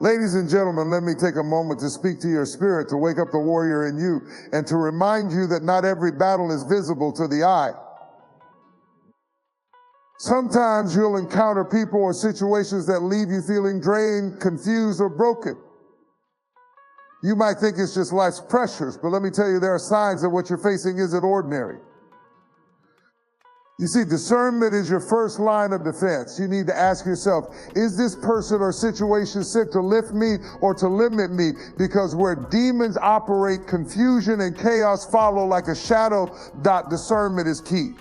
Ladies and gentlemen, let me take a moment to speak to your spirit, to wake up the warrior in you, and to remind you that not every battle is visible to the eye. Sometimes you'll encounter people or situations that leave you feeling drained, confused, or broken. You might think it's just life's pressures, but let me tell you, there are signs that what you're facing isn't ordinary. You see, discernment is your first line of defense. You need to ask yourself, is this person or situation sent to lift me or to limit me? Because where demons operate, confusion and chaos follow like a shadow. Discernment is key.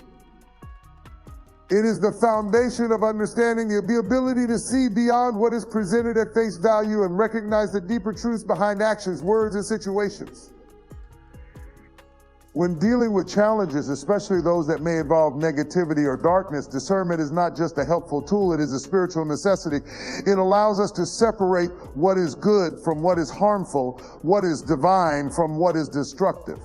It is the foundation of understanding, the ability to see beyond what is presented at face value and recognize the deeper truths behind actions, words, and situations. When dealing with challenges, especially those that may involve negativity or darkness, discernment is not just a helpful tool, it is a spiritual necessity. It allows us to separate what is good from what is harmful, what is divine from what is destructive.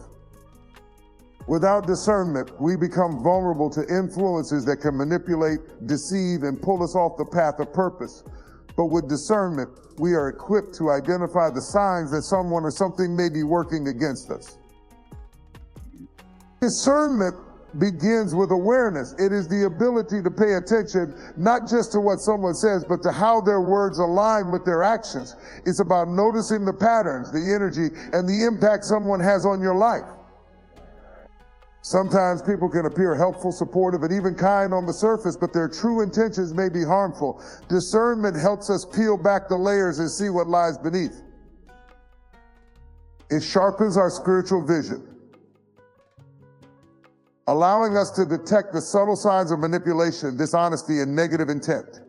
Without discernment, we become vulnerable to influences that can manipulate, deceive, and pull us off the path of purpose. But with discernment, we are equipped to identify the signs that someone or something may be working against us. Discernment begins with awareness. It is the ability to pay attention, not just to what someone says, but to how their words align with their actions. It's about noticing the patterns, the energy, and the impact someone has on your life. Sometimes people can appear helpful, supportive, and even kind on the surface, but their true intentions may be harmful. Discernment helps us peel back the layers and see what lies beneath. It sharpens our spiritual vision, allowing us to detect the subtle signs of manipulation, dishonesty, and negative intent.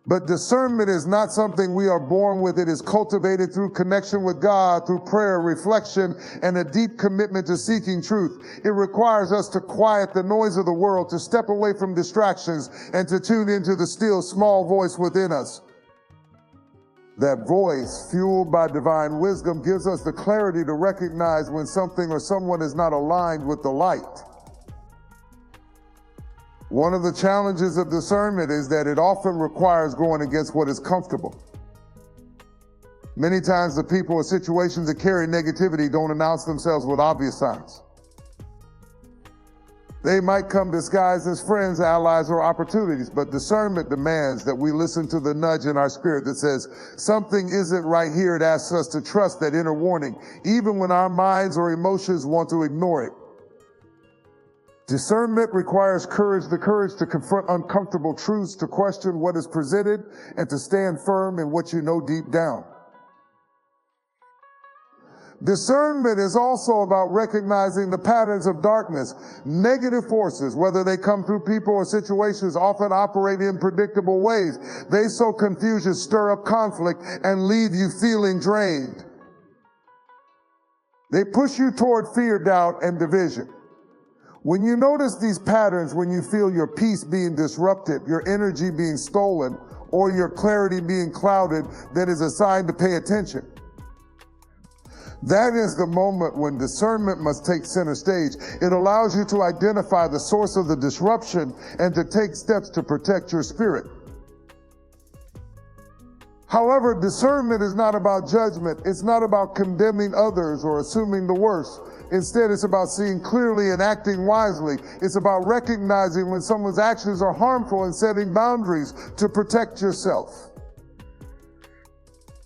But discernment is not something we are born with. It is cultivated through connection with God, through prayer, reflection, and a deep commitment to seeking truth. It requires us to quiet the noise of the world, to step away from distractions, and to tune into the still small voice within us. That voice, fueled by divine wisdom, gives us the clarity to recognize when something or someone is not aligned with the light. One of the challenges of discernment is that it often requires going against what is comfortable. Many times the people or situations that carry negativity don't announce themselves with obvious signs. They might come disguised as friends, allies, or opportunities, but discernment demands that we listen to the nudge in our spirit that says, something isn't right here. It asks us to trust that inner warning, even when our minds or emotions want to ignore it. Discernment requires courage, the courage to confront uncomfortable truths, to question what is presented, and to stand firm in what you know deep down. Discernment is also about recognizing the patterns of darkness. Negative forces, whether they come through people or situations, often operate in predictable ways. They sow confusion, stir up conflict, and leave you feeling drained. They push you toward fear, doubt, and division. When you notice these patterns, when you feel your peace being disrupted, your energy being stolen, or your clarity being clouded, that is a sign to pay attention. That is the moment when discernment must take center stage. It allows you to identify the source of the disruption and to take steps to protect your spirit. However, discernment is not about judgment. It's not about condemning others or assuming the worst. Instead, it's about seeing clearly and acting wisely. It's about recognizing when someone's actions are harmful and setting boundaries to protect yourself.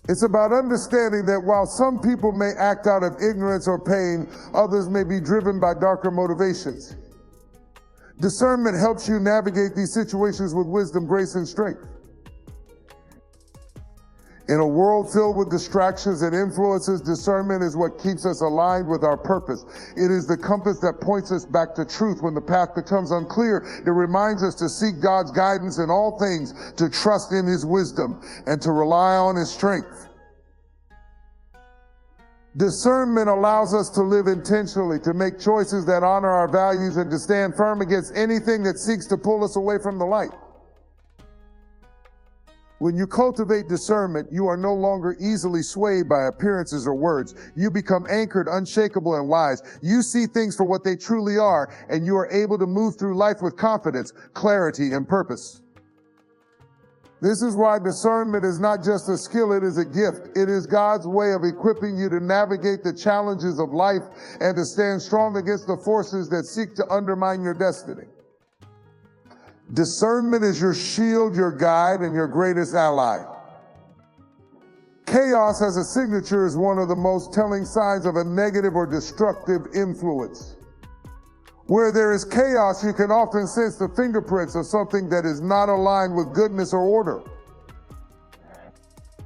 It's about understanding that while some people may act out of ignorance or pain, others may be driven by darker motivations. Discernment helps you navigate these situations with wisdom, grace, and strength. In a world filled with distractions and influences, discernment is what keeps us aligned with our purpose. It is the compass that points us back to truth when the path becomes unclear. It reminds us to seek God's guidance in all things, to trust in His wisdom, and to rely on His strength. Discernment allows us to live intentionally, to make choices that honor our values, and to stand firm against anything that seeks to pull us away from the light. When you cultivate discernment, you are no longer easily swayed by appearances or words. You become anchored, unshakable, and wise. You see things for what they truly are, and you are able to move through life with confidence, clarity, and purpose. This is why discernment is not just a skill, it is a gift. It is God's way of equipping you to navigate the challenges of life and to stand strong against the forces that seek to undermine your destiny. Discernment is your shield, your guide, and your greatest ally. Chaos as a signature is one of the most telling signs of a negative or destructive influence. Where there is chaos, you can often sense the fingerprints of something that is not aligned with goodness or order.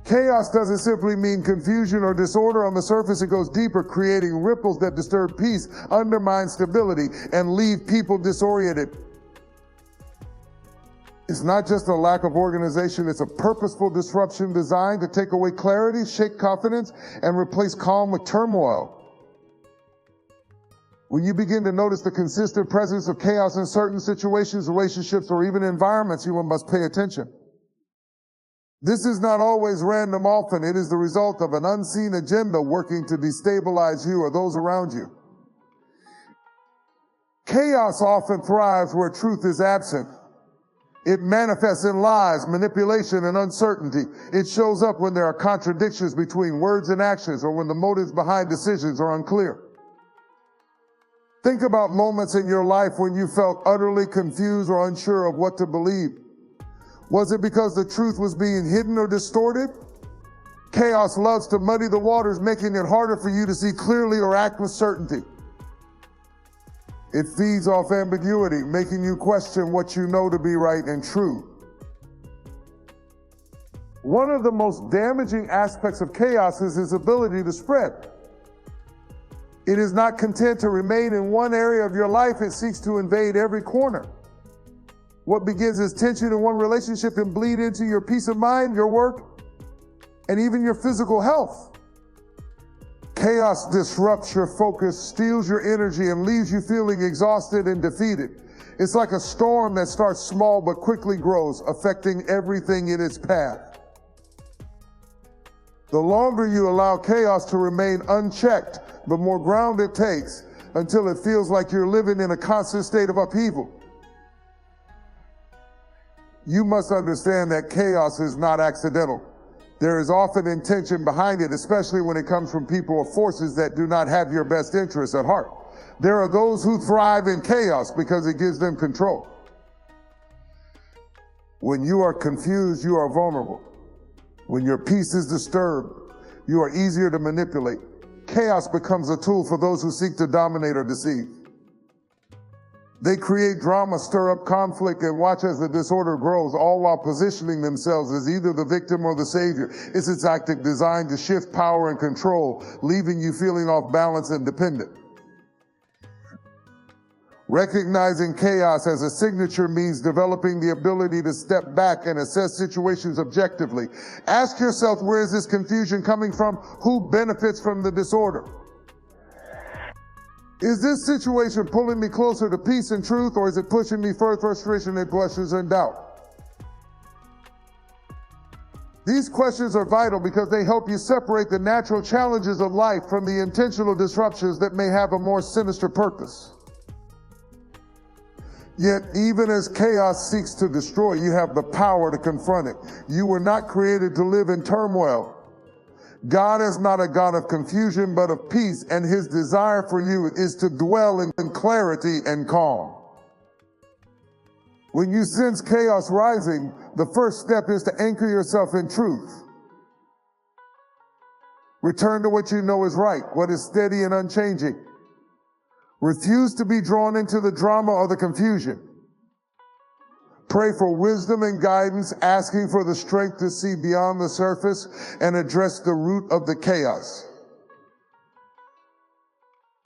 Chaos doesn't simply mean confusion or disorder on the surface. It goes deeper, creating ripples that disturb peace, undermine stability, and leave people disoriented. It's not just a lack of organization, it's a purposeful disruption designed to take away clarity, shake confidence, and replace calm with turmoil. When you begin to notice the consistent presence of chaos in certain situations, relationships, or even environments, you must pay attention. This is not always random often. It is the result of an unseen agenda working to destabilize you or those around you. Chaos often thrives where truth is absent. It manifests in lies, manipulation, and uncertainty. It shows up when there are contradictions between words and actions, or when the motives behind decisions are unclear. Think about moments in your life when you felt utterly confused or unsure of what to believe. Was it because the truth was being hidden or distorted? Chaos loves to muddy the waters, making it harder for you to see clearly or act with certainty. It feeds off ambiguity, making you question what you know to be right and true. One of the most damaging aspects of chaos is its ability to spread. It is not content to remain in one area of your life, it seeks to invade every corner. What begins as tension in one relationship can bleed into your peace of mind, your work, and even your physical health. Chaos disrupts your focus, steals your energy, and leaves you feeling exhausted and defeated. It's like a storm that starts small but quickly grows, affecting everything in its path. The longer you allow chaos to remain unchecked, the more ground it takes until it feels like you're living in a constant state of upheaval. You must understand that chaos is not accidental. There is often intention behind it, especially when it comes from people or forces that do not have your best interests at heart. There are those who thrive in chaos because it gives them control. When you are confused, you are vulnerable. When your peace is disturbed, you are easier to manipulate. Chaos becomes a tool for those who seek to dominate or deceive. They create drama, stir up conflict, and watch as the disorder grows, all while positioning themselves as either the victim or the savior. It's a tactic designed to shift power and control, leaving you feeling off balance and dependent. Recognizing chaos as a signature means developing the ability to step back and assess situations objectively. Ask yourself, where is this confusion coming from? Who benefits from the disorder? Is this situation pulling me closer to peace and truth, or is it pushing me further frustration and questions and doubt? These questions are vital because they help you separate the natural challenges of life from the intentional disruptions that may have a more sinister purpose. Yet, even as chaos seeks to destroy, you have the power to confront it. You were not created to live in turmoil. God is not a God of confusion, but of peace, and his desire for you is to dwell in clarity and calm. When you sense chaos rising, the first step is to anchor yourself in truth. Return to what you know is right, what is steady and unchanging. Refuse to be drawn into the drama or the confusion. Pray for wisdom and guidance, asking for the strength to see beyond the surface and address the root of the chaos.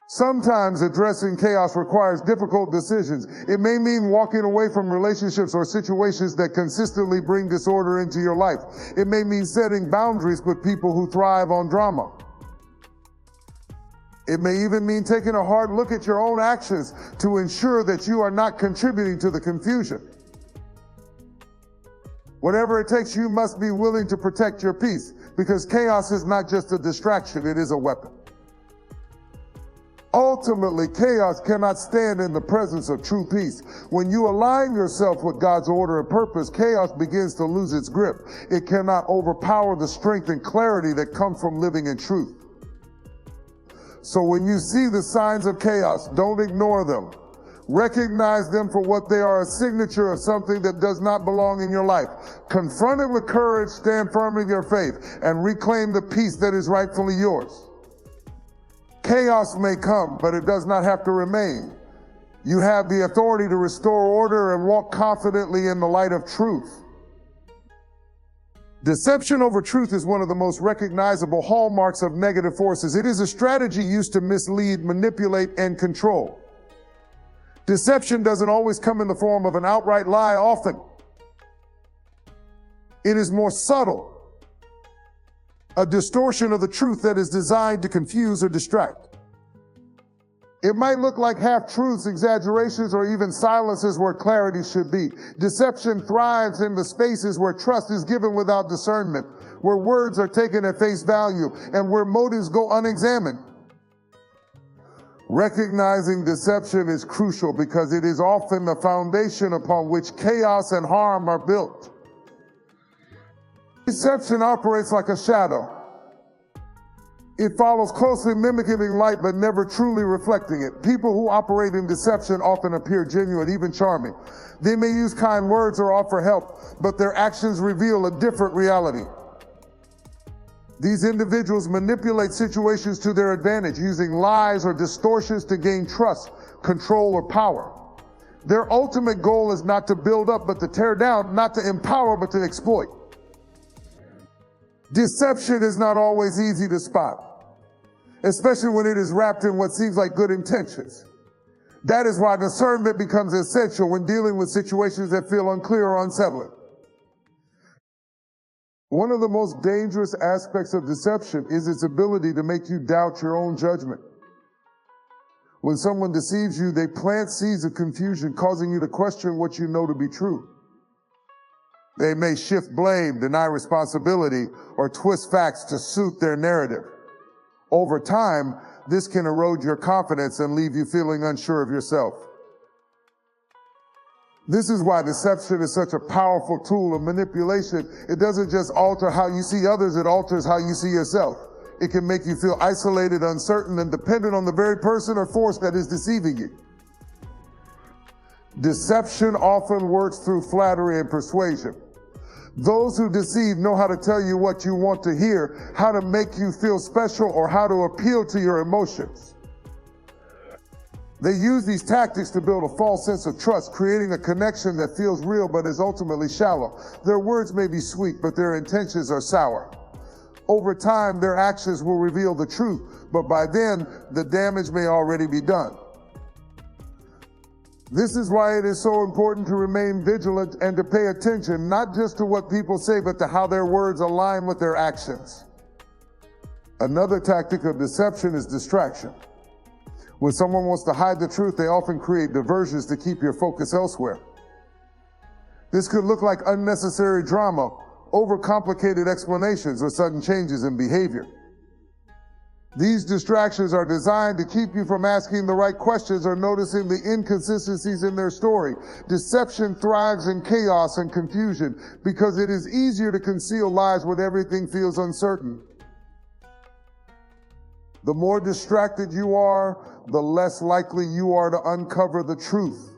Sometimes addressing chaos requires difficult decisions. It may mean walking away from relationships or situations that consistently bring disorder into your life. It may mean setting boundaries with people who thrive on drama. It may even mean taking a hard look at your own actions to ensure that you are not contributing to the confusion. Whatever it takes, you must be willing to protect your peace, because chaos is not just a distraction, it is a weapon. Ultimately, chaos cannot stand in the presence of true peace. When you align yourself with God's order and purpose, chaos begins to lose its grip. It cannot overpower the strength and clarity that come from living in truth. So when you see the signs of chaos, don't ignore them. Recognize them for what they are, a signature of something that does not belong in your life. Confront it with courage, stand firm in your faith, and reclaim the peace that is rightfully yours. Chaos may come, but it does not have to remain. You have the authority to restore order and walk confidently in the light of truth. Deception over truth is one of the most recognizable hallmarks of negative forces. It is a strategy used to mislead, manipulate, and control. Deception doesn't always come in the form of an outright lie. Often, it is more subtle, a distortion of the truth that is designed to confuse or distract. It might look like half-truths, exaggerations, or even silences where clarity should be. Deception thrives in the spaces where trust is given without discernment, where words are taken at face value, and where motives go unexamined. Recognizing deception is crucial because it is often the foundation upon which chaos and harm are built. Deception operates like a shadow. It follows closely, mimicking light but never truly reflecting it. People who operate in deception often appear genuine, even charming. They may use kind words or offer help, but their actions reveal a different reality. These individuals manipulate situations to their advantage, using lies or distortions to gain trust, control, or power. Their ultimate goal is not to build up, but to tear down, not to empower, but to exploit. Deception is not always easy to spot, especially when it is wrapped in what seems like good intentions. That is why discernment becomes essential when dealing with situations that feel unclear or unsettling. One of the most dangerous aspects of deception is its ability to make you doubt your own judgment. When someone deceives you, they plant seeds of confusion, causing you to question what you know to be true. They may shift blame, deny responsibility, or twist facts to suit their narrative. Over time, this can erode your confidence and leave you feeling unsure of yourself. This is why deception is such a powerful tool of manipulation. It doesn't just alter how you see others, it alters how you see yourself. It can make you feel isolated, uncertain, and dependent on the very person or force that is deceiving you. Deception often works through flattery and persuasion. Those who deceive know how to tell you what you want to hear, how to make you feel special, or how to appeal to your emotions. They use these tactics to build a false sense of trust, creating a connection that feels real but is ultimately shallow. Their words may be sweet, but their intentions are sour. Over time, their actions will reveal the truth, but by then, the damage may already be done. This is why it is so important to remain vigilant and to pay attention, not just to what people say, but to how their words align with their actions. Another tactic of deception is distraction. When someone wants to hide the truth, they often create diversions to keep your focus elsewhere. This could look like unnecessary drama, overcomplicated explanations, or sudden changes in behavior. These distractions are designed to keep you from asking the right questions or noticing the inconsistencies in their story. Deception thrives in chaos and confusion because it is easier to conceal lies when everything feels uncertain. The more distracted you are, the less likely you are to uncover the truth.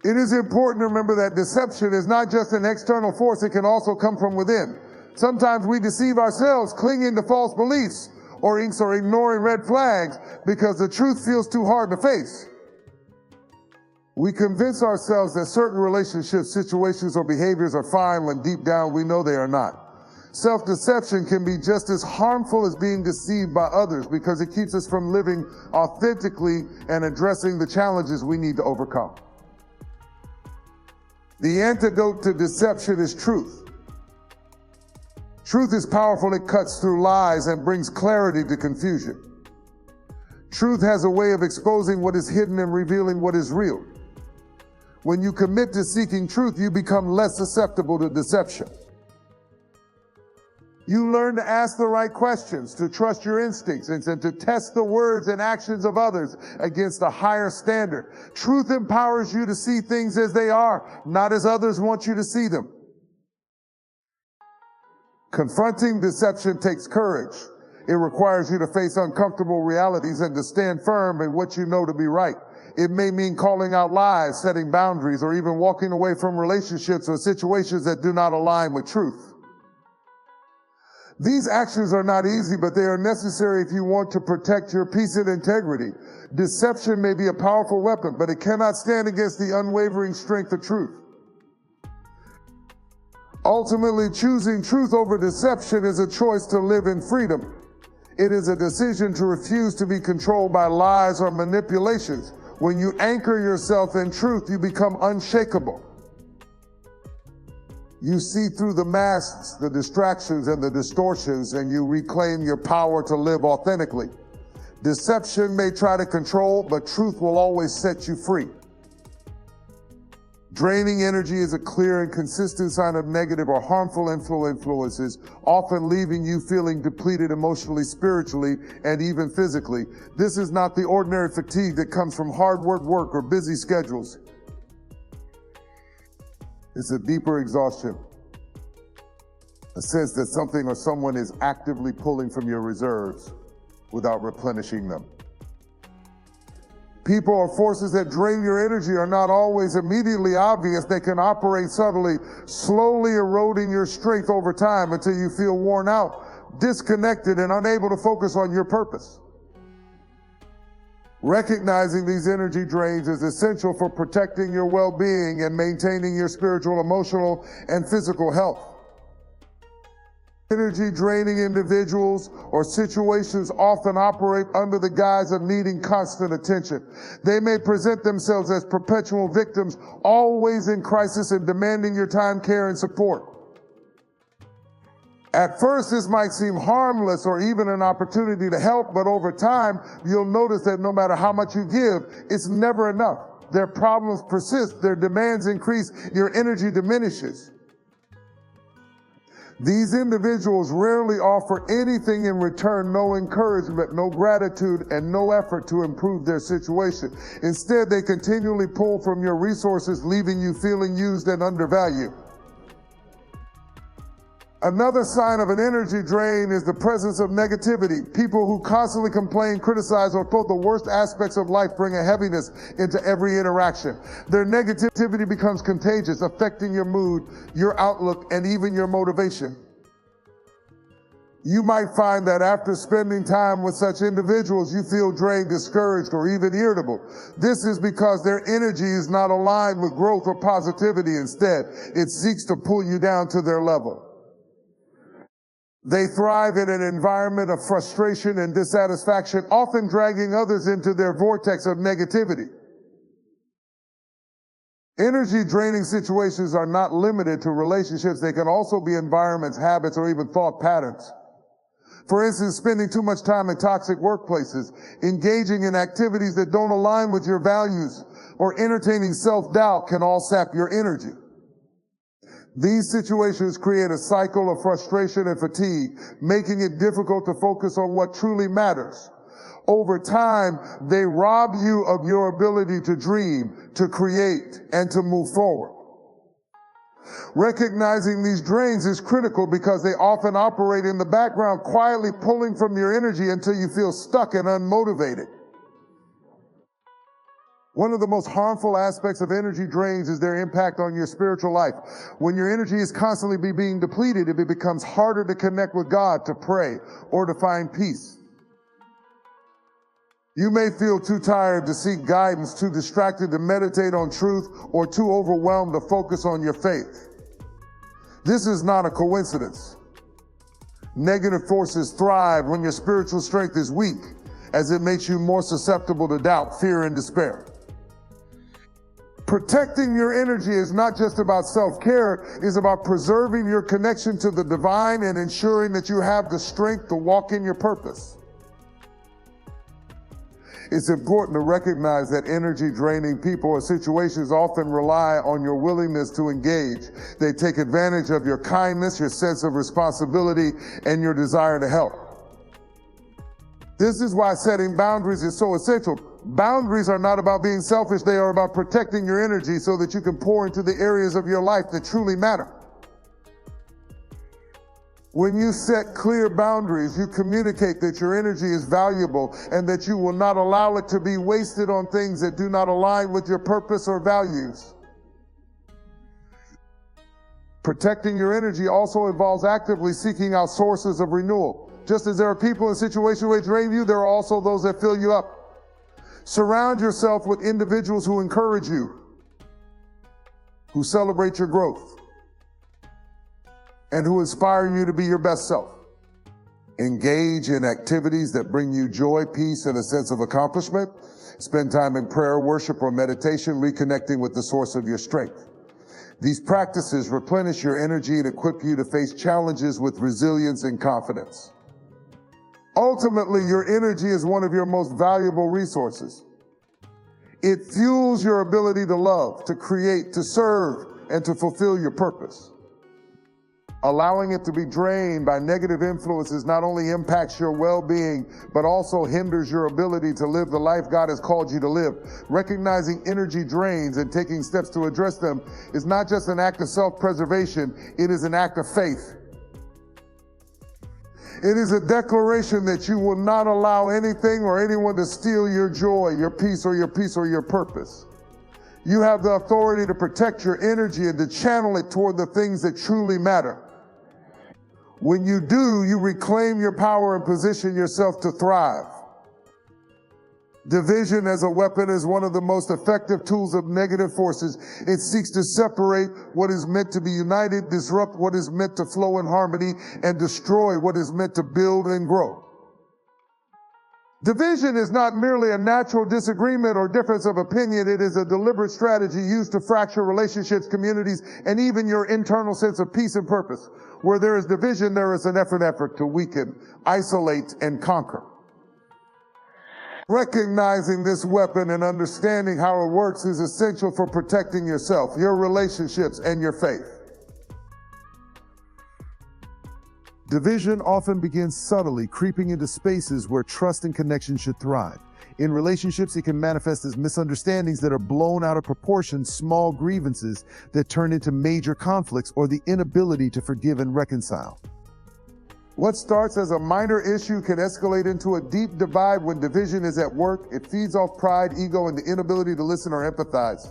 It is important to remember that deception is not just an external force, it can also come from within. Sometimes we deceive ourselves, clinging to false beliefs or ignoring red flags because the truth feels too hard to face. We convince ourselves that certain relationships, situations, or behaviors are fine when deep down we know they are not. Self-deception can be just as harmful as being deceived by others because it keeps us from living authentically and addressing the challenges we need to overcome. The antidote to deception is truth. Truth is powerful. It cuts through lies and brings clarity to confusion. Truth has a way of exposing what is hidden and revealing what is real. When you commit to seeking truth, you become less susceptible to deception. You learn to ask the right questions, to trust your instincts, and to test the words and actions of others against a higher standard. Truth empowers you to see things as they are, not as others want you to see them. Confronting deception takes courage. It requires you to face uncomfortable realities and to stand firm in what you know to be right. It may mean calling out lies, setting boundaries, or even walking away from relationships or situations that do not align with truth. These actions are not easy, but they are necessary if you want to protect your peace and integrity. Deception may be a powerful weapon, but it cannot stand against the unwavering strength of truth. Ultimately, choosing truth over deception is a choice to live in freedom. It is a decision to refuse to be controlled by lies or manipulations. When you anchor yourself in truth, you become unshakable. You see through the masks, the distractions, and the distortions, and you reclaim your power to live authentically. Deception may try to control, but truth will always set you free. Draining energy is a clear and consistent sign of negative or harmful influences, often leaving you feeling depleted emotionally, spiritually, and even physically. This is not the ordinary fatigue that comes from hard work or busy schedules. It's a deeper exhaustion, a sense that something or someone is actively pulling from your reserves without replenishing them. People or forces that drain your energy are not always immediately obvious. They can operate subtly, slowly eroding your strength over time until you feel worn out, disconnected, and unable to focus on your purpose. Recognizing these energy drains is essential for protecting your well-being and maintaining your spiritual, emotional, and physical health. Energy draining individuals or situations often operate under the guise of needing constant attention. They may present themselves as perpetual victims, always in crisis and demanding your time, care, and support. At first, this might seem harmless or even an opportunity to help, but over time, you'll notice that no matter how much you give, it's never enough. Their problems persist, their demands increase, your energy diminishes. These individuals rarely offer anything in return, no encouragement, no gratitude, and no effort to improve their situation. Instead, they continually pull from your resources, leaving you feeling used and undervalued. Another sign of an energy drain is the presence of negativity. People who constantly complain, criticize, or quote the worst aspects of life bring a heaviness into every interaction. Their negativity becomes contagious, affecting your mood, your outlook, and even your motivation. You might find that after spending time with such individuals, you feel drained, discouraged, or even irritable. This is because their energy is not aligned with growth or positivity. Instead, it seeks to pull you down to their level. They thrive in an environment of frustration and dissatisfaction, often dragging others into their vortex of negativity. Energy draining situations are not limited to relationships. They can also be environments, habits, or even thought patterns. For instance, spending too much time in toxic workplaces, engaging in activities that don't align with your values, or entertaining self-doubt can all sap your energy. These situations create a cycle of frustration and fatigue, making it difficult to focus on what truly matters. Over time, they rob you of your ability to dream, to create, and to move forward. Recognizing these drains is critical because they often operate in the background, quietly pulling from your energy until you feel stuck and unmotivated. One of the most harmful aspects of energy drains is their impact on your spiritual life. When your energy is constantly being depleted, it becomes harder to connect with God, to pray, or to find peace. You may feel too tired to seek guidance, too distracted to meditate on truth, or too overwhelmed to focus on your faith. This is not a coincidence. Negative forces thrive when your spiritual strength is weak, as it makes you more susceptible to doubt, fear, and despair. Protecting your energy is not just about self-care, it's about preserving your connection to the divine and ensuring that you have the strength to walk in your purpose. It's important to recognize that energy-draining people or situations often rely on your willingness to engage. They take advantage of your kindness, your sense of responsibility, and your desire to help. This is why setting boundaries is so essential. Boundaries are not about being selfish. They are about protecting your energy so that you can pour into the areas of your life that truly matter. When you set clear boundaries, you communicate that your energy is valuable and that you will not allow it to be wasted on things that do not align with your purpose or values. Protecting your energy also involves actively seeking out sources of renewal. Just as there are people in situations which drain you, there are also those that fill you up. Surround yourself with individuals who encourage you, who celebrate your growth, and who inspire you to be your best self. Engage in activities that bring you joy, peace, and a sense of accomplishment. Spend time in prayer, worship, or meditation, reconnecting with the source of your strength. These practices replenish your energy and equip you to face challenges with resilience and confidence. Ultimately, your energy is one of your most valuable resources. It fuels your ability to love, to create, to serve, and to fulfill your purpose. Allowing it to be drained by negative influences not only impacts your well-being, but also hinders your ability to live the life God has called you to live. Recognizing energy drains and taking steps to address them is not just an act of self-preservation, it is an act of faith. It is a declaration that you will not allow anything or anyone to steal your joy, your peace, or your purpose. You have the authority to protect your energy and to channel it toward the things that truly matter. When you do, you reclaim your power and position yourself to thrive. Division as a weapon is one of the most effective tools of negative forces. It seeks to separate what is meant to be united, disrupt what is meant to flow in harmony, and destroy what is meant to build and grow. Division is not merely a natural disagreement or difference of opinion. It is a deliberate strategy used to fracture relationships, communities, and even your internal sense of peace and purpose. Where there is division, there is an effort to weaken, isolate, and conquer. Recognizing this weapon and understanding how it works is essential for protecting yourself, your relationships, and your faith. Division often begins subtly, creeping into spaces where trust and connection should thrive. In relationships, it can manifest as misunderstandings that are blown out of proportion, small grievances that turn into major conflicts, or the inability to forgive and reconcile. What starts as a minor issue can escalate into a deep divide when division is at work. It feeds off pride, ego, and the inability to listen or empathize.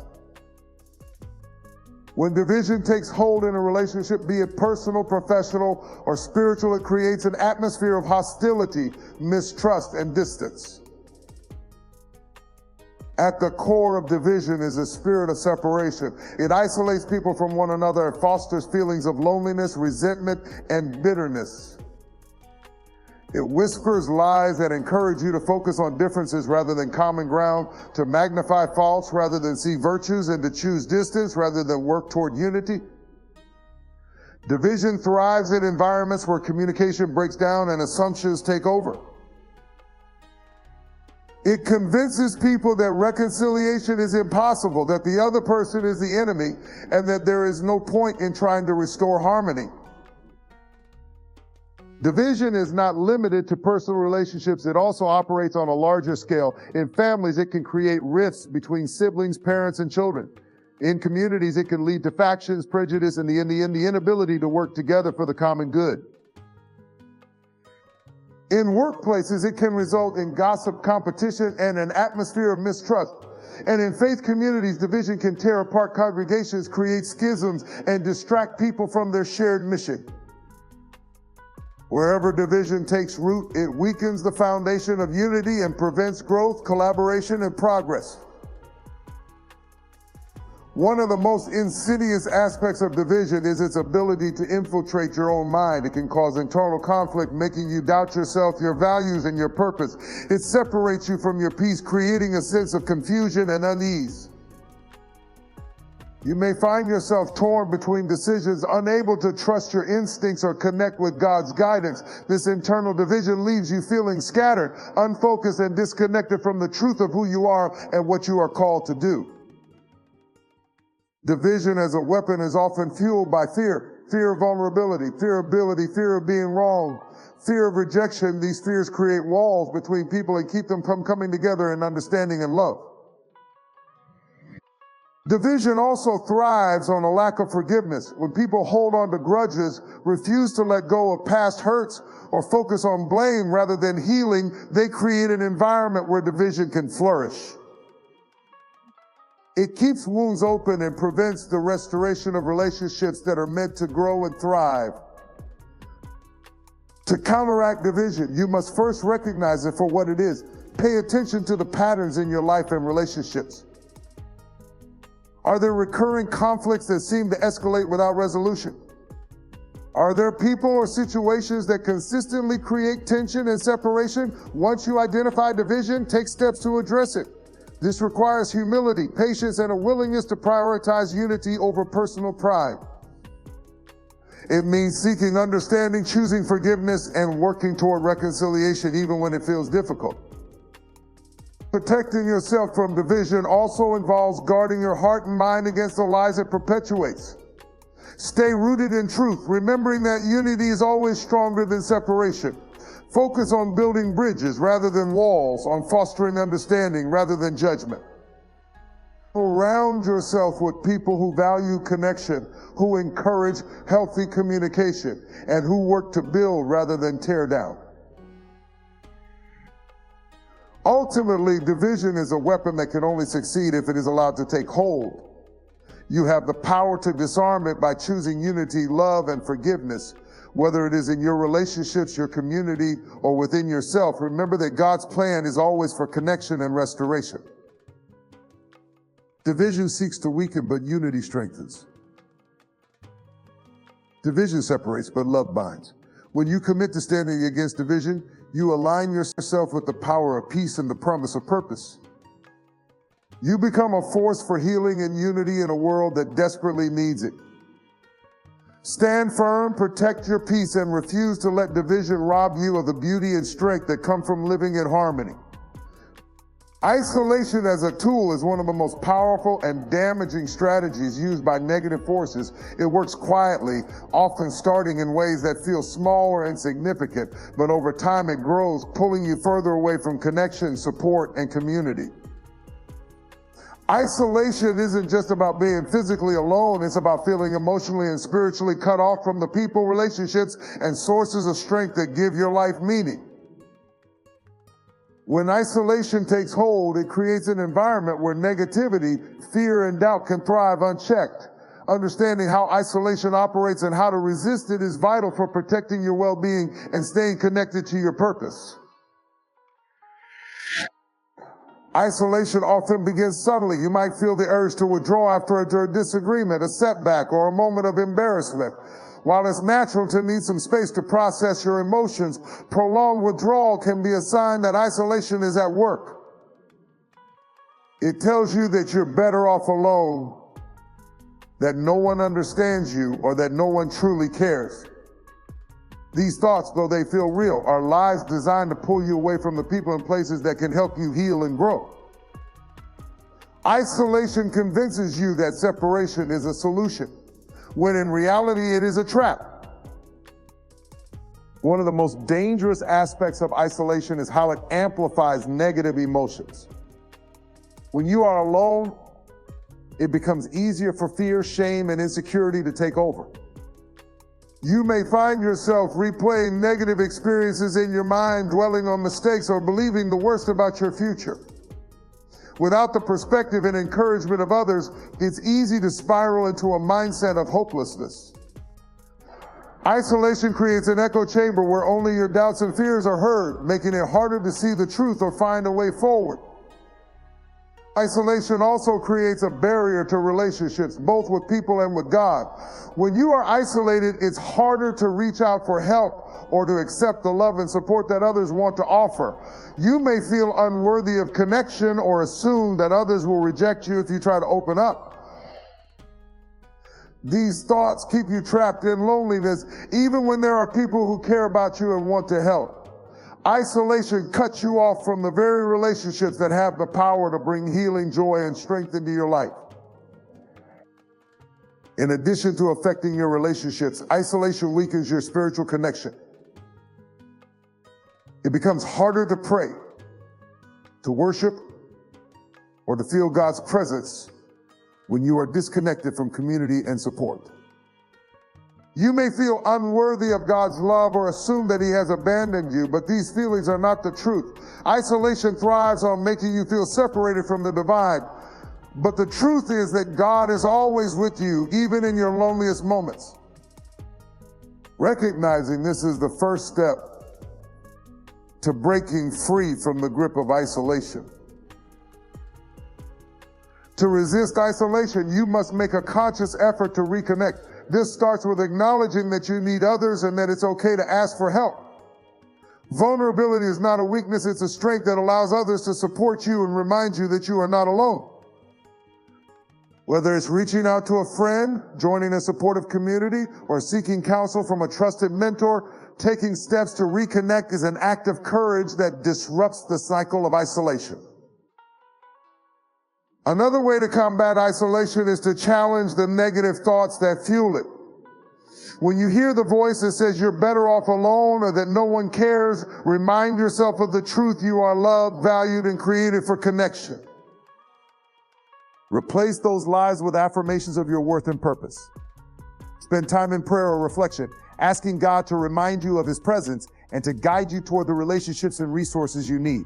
When division takes hold in a relationship, be it personal, professional, or spiritual, it creates an atmosphere of hostility, mistrust, and distance. At the core of division is a spirit of separation. It isolates people from one another and fosters feelings of loneliness, resentment, and bitterness. It whispers lies that encourage you to focus on differences rather than common ground, to magnify faults rather than see virtues, and to choose distance rather than work toward unity. Division thrives in environments where communication breaks down and assumptions take over. It convinces people that reconciliation is impossible, that the other person is the enemy, and that there is no point in trying to restore harmony. Division is not limited to personal relationships. It also operates on a larger scale. In families, it can create rifts between siblings, parents, and children. In communities, it can lead to factions, prejudice, and the inability to work together for the common good. In workplaces, it can result in gossip, competition, and an atmosphere of mistrust. And in faith communities, division can tear apart congregations, create schisms, and distract people from their shared mission. Wherever division takes root, it weakens the foundation of unity and prevents growth, collaboration, and progress. One of the most insidious aspects of division is its ability to infiltrate your own mind. It can cause internal conflict, making you doubt yourself, your values, and your purpose. It separates you from your peace, creating a sense of confusion and unease. You may find yourself torn between decisions, unable to trust your instincts or connect with God's guidance. This internal division leaves you feeling scattered, unfocused, and disconnected from the truth of who you are and what you are called to do. Division as a weapon is often fueled by fear. Fear of vulnerability, fear of ability, fear of being wrong, fear of rejection. These fears create walls between people and keep them from coming together in understanding and love. Division also thrives on a lack of forgiveness. When people hold on to grudges, refuse to let go of past hurts, or focus on blame rather than healing, they create an environment where division can flourish. It keeps wounds open and prevents the restoration of relationships that are meant to grow and thrive. To counteract division, you must first recognize it for what it is. Pay attention to the patterns in your life and relationships. Are there recurring conflicts that seem to escalate without resolution? Are there people or situations that consistently create tension and separation? Once you identify division, take steps to address it. This requires humility, patience, and a willingness to prioritize unity over personal pride. It means seeking understanding, choosing forgiveness, and working toward reconciliation even when it feels difficult. Protecting yourself from division also involves guarding your heart and mind against the lies it perpetuates. Stay rooted in truth, remembering that unity is always stronger than separation. Focus on building bridges rather than walls, on fostering understanding rather than judgment. Surround yourself with people who value connection, who encourage healthy communication, and who work to build rather than tear down. Ultimately, division is a weapon that can only succeed if it is allowed to take hold. You have the power to disarm it by choosing unity, love, and forgiveness, whether it is in your relationships, your community, or within yourself. Remember that God's plan is always for connection and restoration. Division seeks to weaken, but unity strengthens. Division separates, but love binds. When you commit to standing against division, you align yourself with the power of peace and the promise of purpose. You become a force for healing and unity in a world that desperately needs it. Stand firm, protect your peace, and refuse to let division rob you of the beauty and strength that come from living in harmony. Isolation as a tool is one of the most powerful and damaging strategies used by negative forces. It works quietly, often starting in ways that feel small or insignificant, but over time it grows, pulling you further away from connection, support, and community. Isolation isn't just about being physically alone, it's about feeling emotionally and spiritually cut off from the people, relationships, and sources of strength that give your life meaning. When isolation takes hold, it creates an environment where negativity, fear, and doubt can thrive unchecked. Understanding how isolation operates and how to resist it is vital for protecting your well-being and staying connected to your purpose. Isolation often begins subtly. You might feel the urge to withdraw after a disagreement, a setback, or a moment of embarrassment. While it's natural to need some space to process your emotions, prolonged withdrawal can be a sign that isolation is at work. It tells you that you're better off alone, that no one understands you, or that no one truly cares. These thoughts, though they feel real, are lies designed to pull you away from the people and places that can help you heal and grow. Isolation convinces you that separation is a solution, when in reality it is a trap. One of the most dangerous aspects of isolation is how it amplifies negative emotions. When you are alone, it becomes easier for fear, shame, and insecurity to take over. You may find yourself replaying negative experiences in your mind, dwelling on mistakes, or believing the worst about your future. Without the perspective and encouragement of others, it's easy to spiral into a mindset of hopelessness. Isolation creates an echo chamber where only your doubts and fears are heard, making it harder to see the truth or find a way forward. Isolation also creates a barrier to relationships, both with people and with God. When you are isolated, it's harder to reach out for help or to accept the love and support that others want to offer. You may feel unworthy of connection or assume that others will reject you if you try to open up. These thoughts keep you trapped in loneliness, even when there are people who care about you and want to help. Isolation cuts you off from the very relationships that have the power to bring healing, joy, and strength into your life. In addition to affecting your relationships, isolation weakens your spiritual connection. It becomes harder to pray, to worship, or to feel God's presence when you are disconnected from community and support. You may feel unworthy of God's love or assume that He has abandoned you, but these feelings are not the truth. Isolation thrives on making you feel separated from the divine. But the truth is that God is always with you, even in your loneliest moments. Recognizing this is the first step to breaking free from the grip of isolation. To resist isolation, you must make a conscious effort to reconnect. This starts with acknowledging that you need others and that it's okay to ask for help. Vulnerability is not a weakness, it's a strength that allows others to support you and remind you that you are not alone. Whether it's reaching out to a friend, joining a supportive community, or seeking counsel from a trusted mentor, taking steps to reconnect is an act of courage that disrupts the cycle of isolation. Another way to combat isolation is to challenge the negative thoughts that fuel it. When you hear the voice that says you're better off alone or that no one cares, remind yourself of the truth: you are loved, valued, and created for connection. Replace those lies with affirmations of your worth and purpose. Spend time in prayer or reflection, asking God to remind you of His presence and to guide you toward the relationships and resources you need.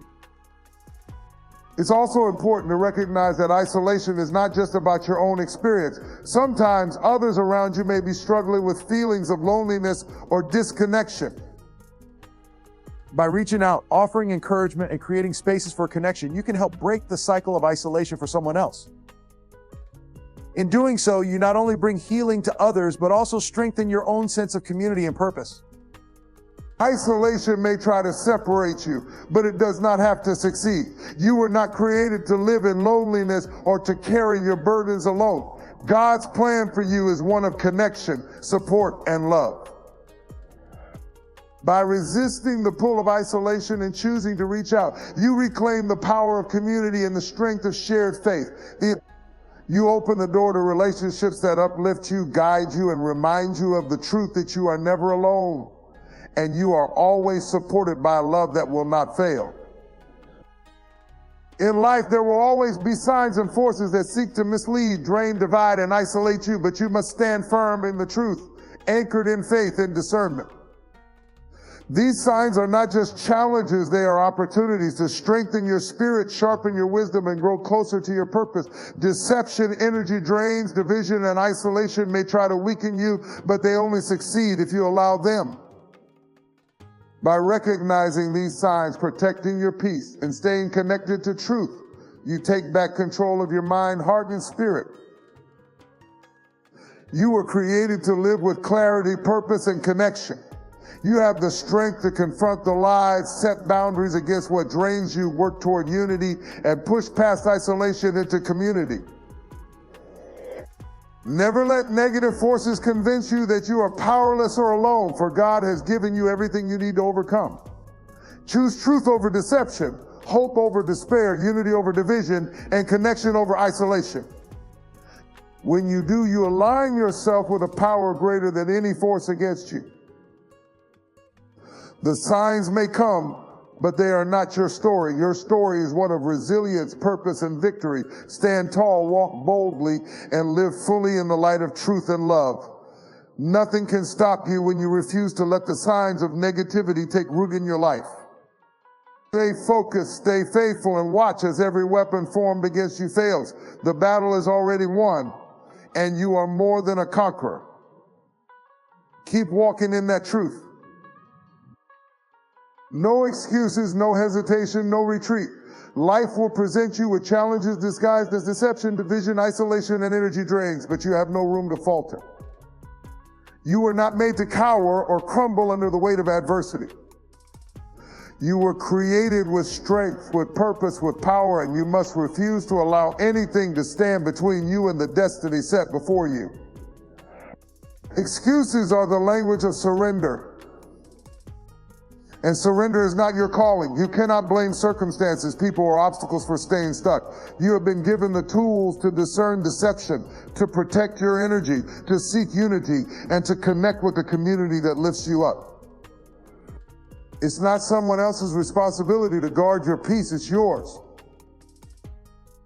It's also important to recognize that isolation is not just about your own experience. Sometimes others around you may be struggling with feelings of loneliness or disconnection. By reaching out, offering encouragement, and creating spaces for connection, you can help break the cycle of isolation for someone else. In doing so, you not only bring healing to others, but also strengthen your own sense of community and purpose. Isolation may try to separate you, but it does not have to succeed. You were not created to live in loneliness or to carry your burdens alone. God's plan for you is one of connection, support, and love. By resisting the pull of isolation and choosing to reach out, you reclaim the power of community and the strength of shared faith. You open the door to relationships that uplift you, guide you, and remind you of the truth that you are never alone, and you are always supported by a love that will not fail. In life, there will always be signs and forces that seek to mislead, drain, divide, and isolate you, but you must stand firm in the truth, anchored in faith and discernment. These signs are not just challenges, they are opportunities to strengthen your spirit, sharpen your wisdom, and grow closer to your purpose. Deception, energy drains, division, and isolation may try to weaken you, but they only succeed if you allow them. By recognizing these signs, protecting your peace, and staying connected to truth, you take back control of your mind, heart, and spirit. You were created to live with clarity, purpose, and connection. You have the strength to confront the lies, set boundaries against what drains you, work toward unity, and push past isolation into community. Never let negative forces convince you that you are powerless or alone, for God has given you everything you need to overcome. Choose truth over deception, hope over despair, unity over division, and connection over isolation. When you do, you align yourself with a power greater than any force against you. The signs may come, but they are not your story. Your story is one of resilience, purpose, and victory. Stand tall, walk boldly, and live fully in the light of truth and love. Nothing can stop you when you refuse to let the signs of negativity take root in your life. Stay focused, stay faithful, and watch as every weapon formed against you fails. The battle is already won, and you are more than a conqueror. Keep walking in that truth. No excuses, no hesitation, no retreat. Life will present you with challenges disguised as deception, division, isolation, and energy drains, but you have no room to falter. You were not made to cower or crumble under the weight of adversity. You were created with strength, with purpose, with power, and you must refuse to allow anything to stand between you and the destiny set before you. Excuses are the language of surrender. And surrender is not your calling. You cannot blame circumstances, people, or obstacles for staying stuck. You have been given the tools to discern deception, to protect your energy, to seek unity, and to connect with the community that lifts you up. It's not someone else's responsibility to guard your peace, it's yours.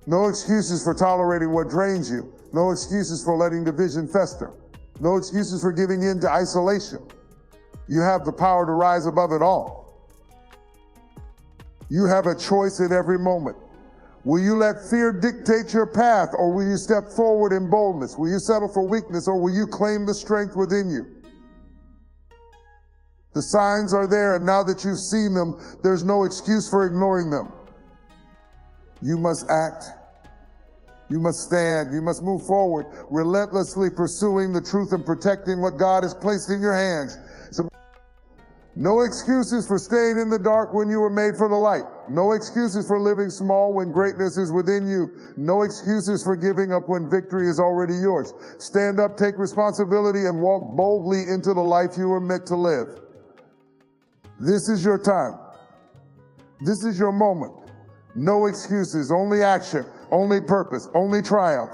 No excuses for tolerating what drains you. No excuses for letting division fester. No excuses for giving in to isolation. You have the power to rise above it all. You have a choice at every moment. Will you let fear dictate your path, or will you step forward in boldness? Will you settle for weakness, or will you claim the strength within you? The signs are there, and now that you've seen them, there's no excuse for ignoring them. You must act. You must stand. You must move forward, relentlessly pursuing the truth and protecting what God has placed in your hands. So, no excuses for staying in the dark when you were made for the light. No excuses for living small when greatness is within you. No excuses for giving up when victory is already yours. Stand up, take responsibility, and walk boldly into the life you were meant to live. This is your time. This is your moment. No excuses, only action, only purpose, only triumph.